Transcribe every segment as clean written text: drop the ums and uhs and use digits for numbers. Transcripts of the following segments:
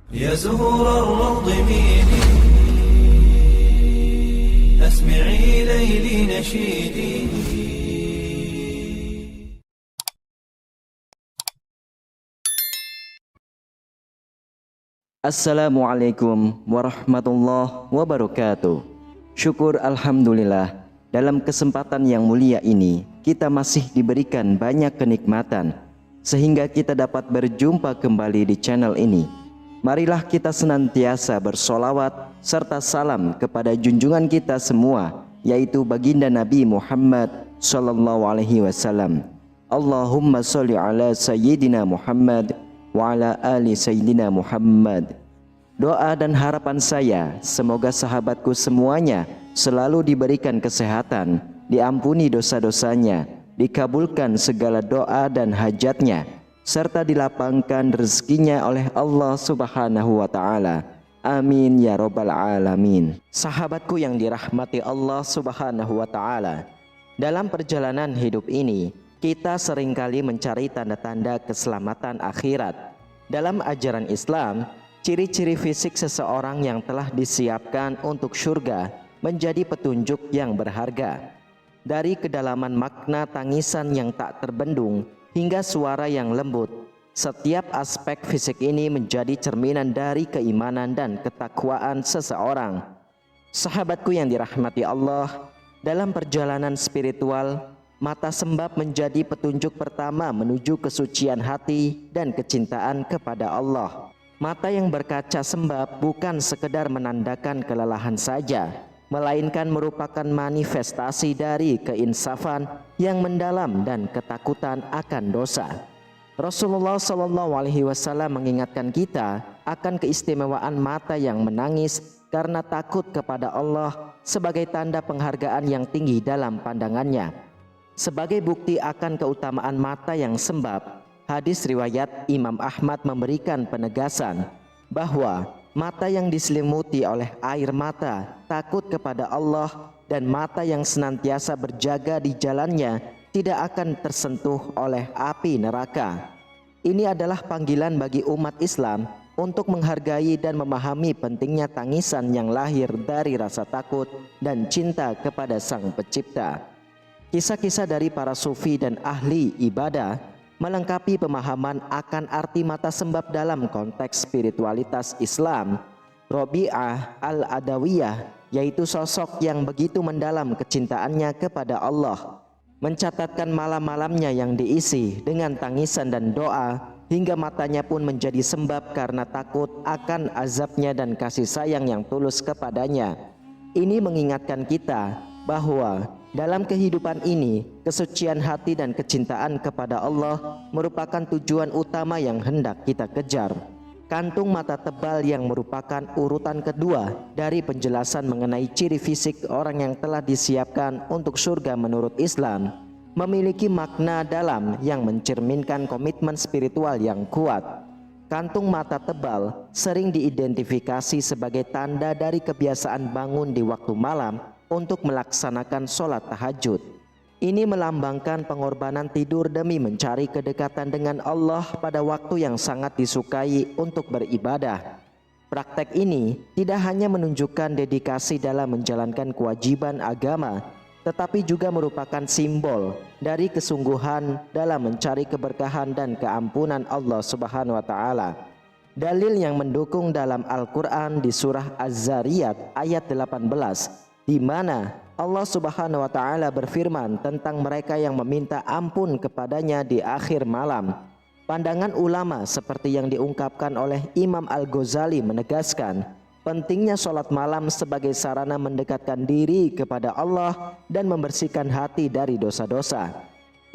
يا زهور الروض ميدي أسمعي ليلي نشيدي. Assalamualaikum warahmatullahi wabarakatuh. Syukur alhamdulillah, dalam kesempatan yang mulia ini kita masih diberikan banyak kenikmatan sehingga kita dapat berjumpa kembali di channel ini. Marilah kita senantiasa bersolawat serta salam kepada junjungan kita semua, yaitu baginda Nabi Muhammad sallallahu alaihi wasallam. Allahumma sholli ala sayyidina Muhammad wa ala ali sayyidina Muhammad. Doa dan harapan saya, semoga sahabatku semuanya selalu diberikan kesehatan, diampuni dosa-dosanya, dikabulkan segala doa dan hajatnya, serta dilapangkan rezekinya oleh Allah Subhanahu wa Ta'ala. Amin ya Rabbal Alamin. Sahabatku yang dirahmati Allah Subhanahu wa Ta'ala, dalam perjalanan hidup ini kita seringkali mencari tanda-tanda keselamatan akhirat. Dalam ajaran Islam, ciri-ciri fisik seseorang yang telah disiapkan untuk surga menjadi petunjuk yang berharga. Dari kedalaman makna tangisan yang tak terbendung hingga suara yang lembut, setiap aspek fisik ini menjadi cerminan dari keimanan dan ketakwaan seseorang. Sahabatku yang dirahmati Allah, dalam perjalanan spiritual, mata sembab menjadi petunjuk pertama menuju kesucian hati dan kecintaan kepada Allah. Mata yang berkaca sembab bukan sekedar menandakan kelelahan saja, melainkan merupakan manifestasi dari keinsafan yang mendalam dan ketakutan akan dosa. Rasulullah SAW mengingatkan kita akan keistimewaan mata yang menangis karena takut kepada Allah sebagai tanda penghargaan yang tinggi dalam pandangannya. Sebagai bukti akan keutamaan mata yang sembab, hadis riwayat Imam Ahmad memberikan penegasan bahwa mata yang diselimuti oleh air mata takut kepada Allah dan mata yang senantiasa berjaga di jalannya tidak akan tersentuh oleh api neraka. Ini adalah panggilan bagi umat Islam untuk menghargai dan memahami pentingnya tangisan yang lahir dari rasa takut dan cinta kepada Sang Pencipta. Kisah-kisah dari para sufi dan ahli ibadah melengkapi pemahaman akan arti mata sembab dalam konteks spiritualitas Islam. Robi'ah al-Adawiyah, yaitu sosok yang begitu mendalam kecintaannya kepada Allah, mencatatkan malam-malamnya yang diisi dengan tangisan dan doa hingga matanya pun menjadi sembab karena takut akan azabnya dan kasih sayang yang tulus kepadanya. Ini mengingatkan kita bahwa dalam kehidupan ini, kesucian hati dan kecintaan kepada Allah merupakan tujuan utama yang hendak kita kejar. Kantung mata tebal yang merupakan urutan kedua dari penjelasan mengenai ciri fisik orang yang telah disiapkan untuk surga menurut Islam, memiliki makna dalam yang mencerminkan komitmen spiritual yang kuat. Kantung mata tebal sering diidentifikasi sebagai tanda dari kebiasaan bangun di waktu malam untuk melaksanakan sholat tahajud. Ini melambangkan pengorbanan tidur demi mencari kedekatan dengan Allah pada waktu yang sangat disukai untuk beribadah. Praktek ini tidak hanya menunjukkan dedikasi dalam menjalankan kewajiban agama, tetapi juga merupakan simbol dari kesungguhan dalam mencari keberkahan dan keampunan Allah Subhanahu wa Ta'ala. Dalil yang mendukung dalam Al-Quran di surah Az-Zariyat ayat 18, di mana Allah Subhanahu wa Ta'ala berfirman tentang mereka yang meminta ampun kepadanya di akhir malam. Pandangan ulama seperti yang diungkapkan oleh Imam Al-Ghazali menegaskan pentingnya sholat malam sebagai sarana mendekatkan diri kepada Allah dan membersihkan hati dari dosa-dosa.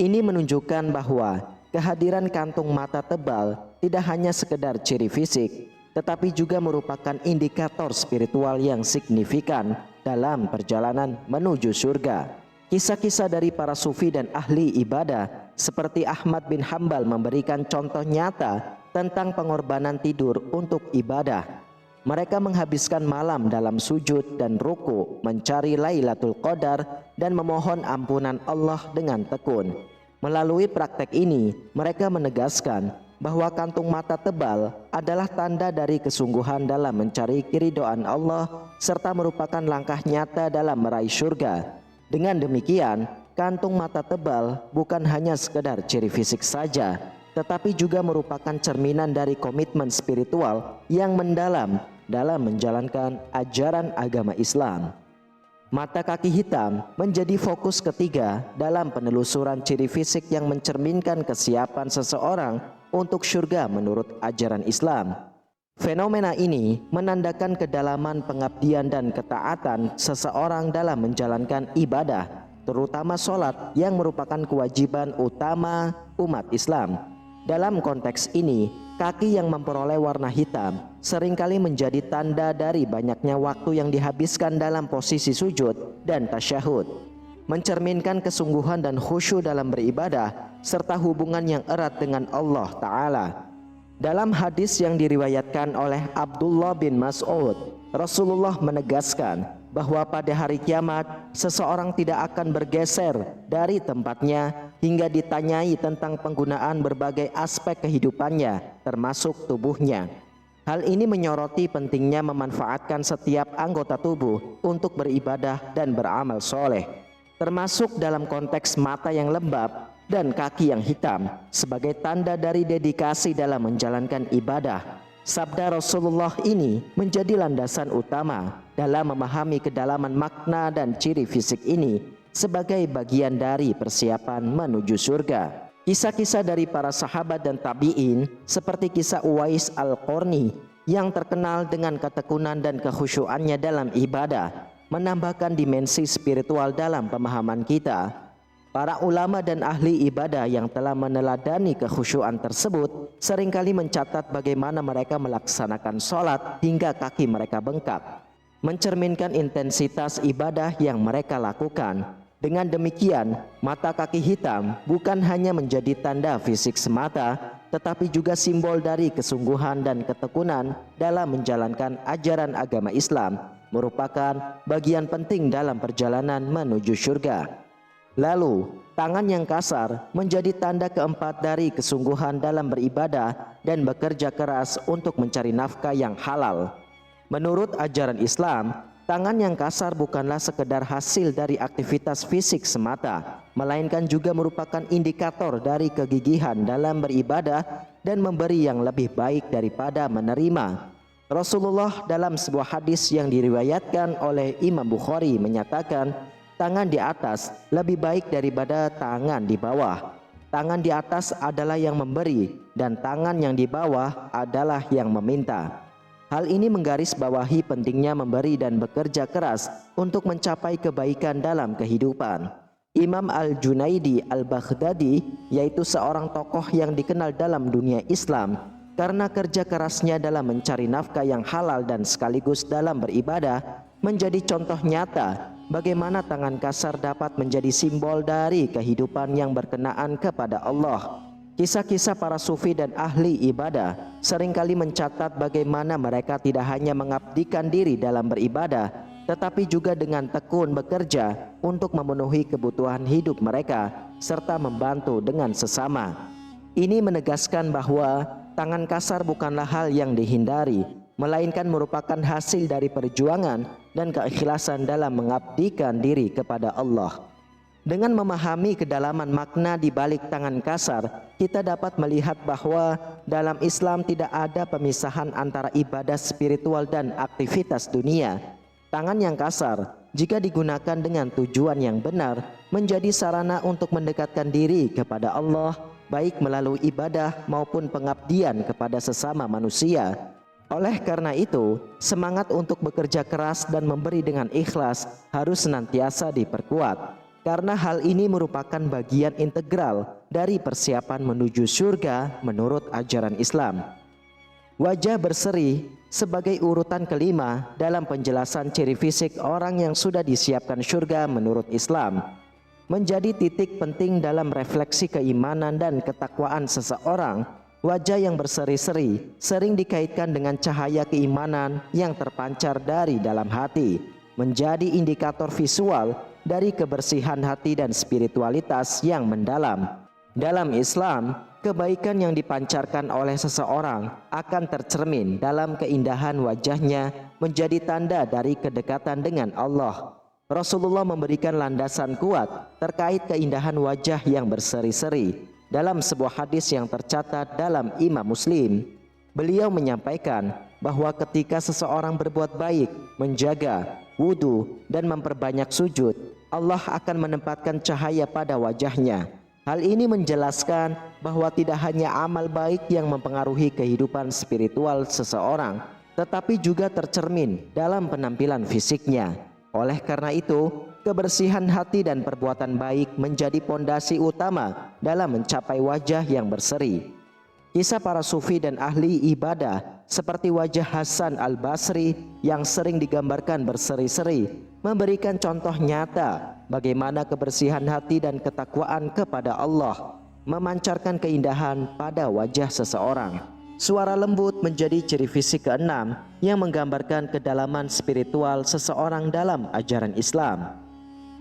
Ini menunjukkan bahwa kehadiran kantung mata tebal tidak hanya sekedar ciri fisik, tetapi juga merupakan indikator spiritual yang signifikan dalam perjalanan menuju surga. Kisah-kisah dari para sufi dan ahli ibadah seperti Ahmad bin Hambal memberikan contoh nyata tentang pengorbanan tidur untuk ibadah. Mereka menghabiskan malam dalam sujud dan ruku, mencari Lailatul Qadar dan memohon ampunan Allah dengan tekun. Melalui praktek ini, mereka menegaskan bahwa kantung mata tebal adalah tanda dari kesungguhan dalam mencari keridhaan Allah serta merupakan langkah nyata dalam meraih surga. Dengan demikian, kantung mata tebal bukan hanya sekedar ciri fisik saja, tetapi juga merupakan cerminan dari komitmen spiritual yang mendalam dalam menjalankan ajaran agama Islam. Mata kaki hitam menjadi fokus ketiga dalam penelusuran ciri fisik yang mencerminkan kesiapan seseorang untuk surga menurut ajaran Islam. Fenomena ini menandakan kedalaman pengabdian dan ketaatan seseorang dalam menjalankan ibadah, terutama sholat yang merupakan kewajiban utama umat Islam. Dalam konteks ini, kaki yang memperoleh warna hitam seringkali menjadi tanda dari banyaknya waktu yang dihabiskan dalam posisi sujud dan tasyahud, mencerminkan kesungguhan dan khusyuk dalam beribadah serta hubungan yang erat dengan Allah Ta'ala. Dalam hadis yang diriwayatkan oleh Abdullah bin Mas'ud, Rasulullah menegaskan bahwa pada hari kiamat seseorang tidak akan bergeser dari tempatnya hingga ditanyai tentang penggunaan berbagai aspek kehidupannya termasuk tubuhnya. Hal ini menyoroti pentingnya memanfaatkan setiap anggota tubuh untuk beribadah dan beramal soleh, termasuk dalam konteks mata yang lembab dan kaki yang hitam sebagai tanda dari dedikasi dalam menjalankan ibadah. Sabda Rasulullah ini menjadi landasan utama dalam memahami kedalaman makna dan ciri fisik ini sebagai bagian dari persiapan menuju surga. Kisah-kisah dari para sahabat dan tabi'in seperti kisah Uwais Al-Qarni yang terkenal dengan ketekunan dan kekhusyuannya dalam ibadah menambahkan dimensi spiritual dalam pemahaman kita. Para ulama dan ahli ibadah yang telah meneladani kekhusyuan tersebut seringkali mencatat bagaimana mereka melaksanakan sholat hingga kaki mereka bengkak, mencerminkan intensitas ibadah yang mereka lakukan. Dengan demikian, mata kaki hitam bukan hanya menjadi tanda fisik semata, tetapi juga simbol dari kesungguhan dan ketekunan dalam menjalankan ajaran agama Islam, merupakan bagian penting dalam perjalanan menuju surga. Lalu, tangan yang kasar menjadi tanda keempat dari kesungguhan dalam beribadah dan bekerja keras untuk mencari nafkah yang halal. Menurut ajaran Islam, tangan yang kasar bukanlah sekedar hasil dari aktivitas fisik semata, melainkan juga merupakan indikator dari kegigihan dalam beribadah dan memberi yang lebih baik daripada menerima. Rasulullah dalam sebuah hadis yang diriwayatkan oleh Imam Bukhari menyatakan, tangan di atas lebih baik daripada tangan di bawah. Tangan di atas adalah yang memberi dan tangan yang di bawah adalah yang meminta. Hal ini menggarisbawahi pentingnya memberi dan bekerja keras untuk mencapai kebaikan dalam kehidupan. Imam Al-Junaidi Al-Baghdadi, yaitu seorang tokoh yang dikenal dalam dunia Islam karena kerja kerasnya dalam mencari nafkah yang halal dan sekaligus dalam beribadah, menjadi contoh nyata bagaimana tangan kasar dapat menjadi simbol dari kehidupan yang berkenaan kepada Allah. Kisah-kisah para sufi dan ahli ibadah seringkali mencatat bagaimana mereka tidak hanya mengabdikan diri dalam beribadah, tetapi juga dengan tekun bekerja untuk memenuhi kebutuhan hidup mereka serta membantu dengan sesama. Ini menegaskan bahwa tangan kasar bukanlah hal yang dihindari, melainkan merupakan hasil dari perjuangan dan keikhlasan dalam mengabdikan diri kepada Allah. Dengan memahami kedalaman makna di balik tangan kasar, kita dapat melihat bahwa dalam Islam tidak ada pemisahan antara ibadah spiritual dan aktivitas dunia. Tangan yang kasar, jika digunakan dengan tujuan yang benar, menjadi sarana untuk mendekatkan diri kepada Allah, baik melalui ibadah maupun pengabdian kepada sesama manusia. Oleh karena itu, semangat untuk bekerja keras dan memberi dengan ikhlas harus senantiasa diperkuat, karena hal ini merupakan bagian integral dari persiapan menuju surga menurut ajaran Islam. Wajah berseri sebagai urutan kelima dalam penjelasan ciri fisik orang yang sudah disiapkan surga menurut Islam, menjadi titik penting dalam refleksi keimanan dan ketakwaan seseorang. Wajah yang berseri-seri sering dikaitkan dengan cahaya keimanan yang terpancar dari dalam hati, menjadi indikator visual dari kebersihan hati dan spiritualitas yang mendalam. Dalam Islam, Kebaikan yang dipancarkan oleh seseorang akan tercermin dalam keindahan wajahnya, menjadi tanda dari kedekatan dengan Allah. Rasulullah memberikan landasan kuat terkait keindahan wajah yang berseri-seri dalam sebuah hadis yang tercatat dalam Imam Muslim. Beliau menyampaikan bahwa ketika seseorang berbuat baik, menjaga wudu dan memperbanyak sujud, Allah akan menempatkan cahaya pada wajahnya. Hal ini menjelaskan bahwa tidak hanya amal baik yang mempengaruhi kehidupan spiritual seseorang, tetapi juga tercermin dalam penampilan fisiknya. Oleh karena itu, kebersihan hati dan perbuatan baik menjadi pondasi utama dalam mencapai wajah yang berseri. Kisah para sufi dan ahli ibadah seperti wajah Hasan al-Basri yang sering digambarkan berseri-seri memberikan contoh nyata bagaimana kebersihan hati dan ketakwaan kepada Allah memancarkan keindahan pada wajah seseorang. Suara lembut menjadi ciri fisik keenam yang menggambarkan kedalaman spiritual seseorang dalam ajaran Islam.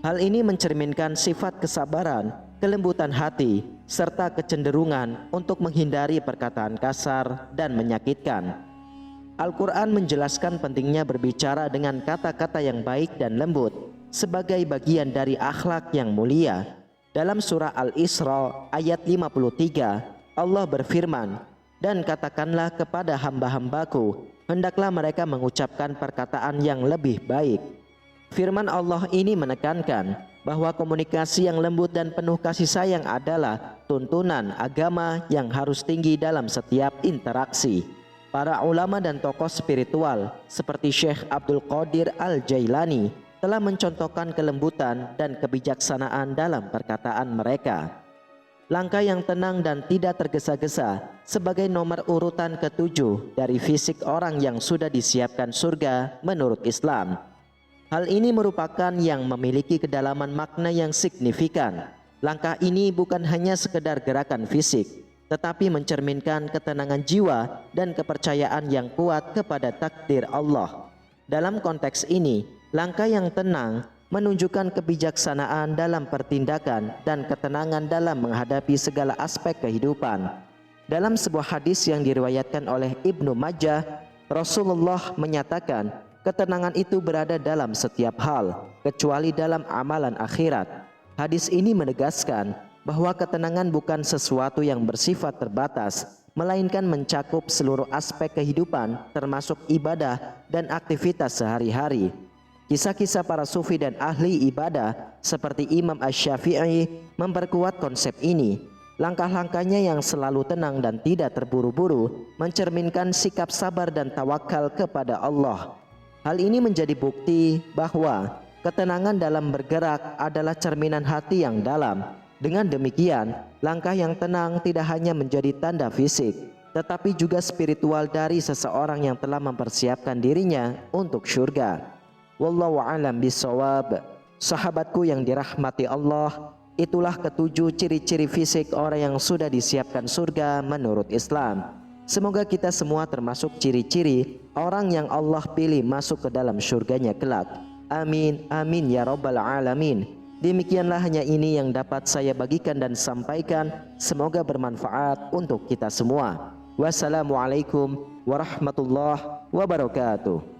Hal ini mencerminkan sifat kesabaran, kelembutan hati, serta kecenderungan untuk menghindari perkataan kasar dan menyakitkan. Al-Quran menjelaskan pentingnya berbicara dengan kata-kata yang baik dan lembut sebagai bagian dari akhlak yang mulia. Dalam surah Al-Isra ayat 53, Allah berfirman, "Dan katakanlah kepada hamba-hambaku, hendaklah mereka mengucapkan perkataan yang lebih baik." Firman Allah ini menekankan bahwa komunikasi yang lembut dan penuh kasih sayang adalah tuntunan agama yang harus tinggi dalam setiap interaksi. Para ulama dan tokoh spiritual seperti Syekh Abdul Qadir Al-Jailani telah mencontohkan kelembutan dan kebijaksanaan dalam perkataan mereka. Langkah yang tenang dan tidak tergesa-gesa sebagai nomor urutan ketujuh dari fisik orang yang sudah disiapkan surga menurut Islam. Hal ini merupakan yang memiliki kedalaman makna yang signifikan. Langkah ini bukan hanya sekedar gerakan fisik, tetapi mencerminkan ketenangan jiwa dan kepercayaan yang kuat kepada takdir Allah. Dalam konteks ini, langkah yang tenang menunjukkan kebijaksanaan dalam pertindakan dan ketenangan dalam menghadapi segala aspek kehidupan. Dalam sebuah hadis yang diriwayatkan oleh Ibnu Majah, Rasulullah menyatakan, ketenangan itu berada dalam setiap hal, kecuali dalam amalan akhirat. Hadis ini menegaskan bahwa ketenangan bukan sesuatu yang bersifat terbatas, melainkan mencakup seluruh aspek kehidupan, termasuk ibadah dan aktivitas sehari-hari. Kisah-kisah para sufi dan ahli ibadah seperti Imam Asy-Syafi'i memperkuat konsep ini. Langkah-langkahnya yang selalu tenang dan tidak terburu-buru mencerminkan sikap sabar dan tawakal kepada Allah. Hal ini menjadi bukti bahwa ketenangan dalam bergerak adalah cerminan hati yang dalam. Dengan demikian, langkah yang tenang tidak hanya menjadi tanda fisik, tetapi juga spiritual dari seseorang yang telah mempersiapkan dirinya untuk surga. Wallahu a'lam bishawab. Sahabatku yang dirahmati Allah, itulah ketujuh ciri-ciri fisik orang yang sudah disiapkan surga menurut Islam. Semoga kita semua termasuk ciri-ciri orang yang Allah pilih masuk ke dalam surganya kelak. Amin, amin ya rabbal alamin. Demikianlah hanya ini yang dapat saya bagikan dan sampaikan. Semoga bermanfaat untuk kita semua. Wassalamualaikum warahmatullahi wabarakatuh.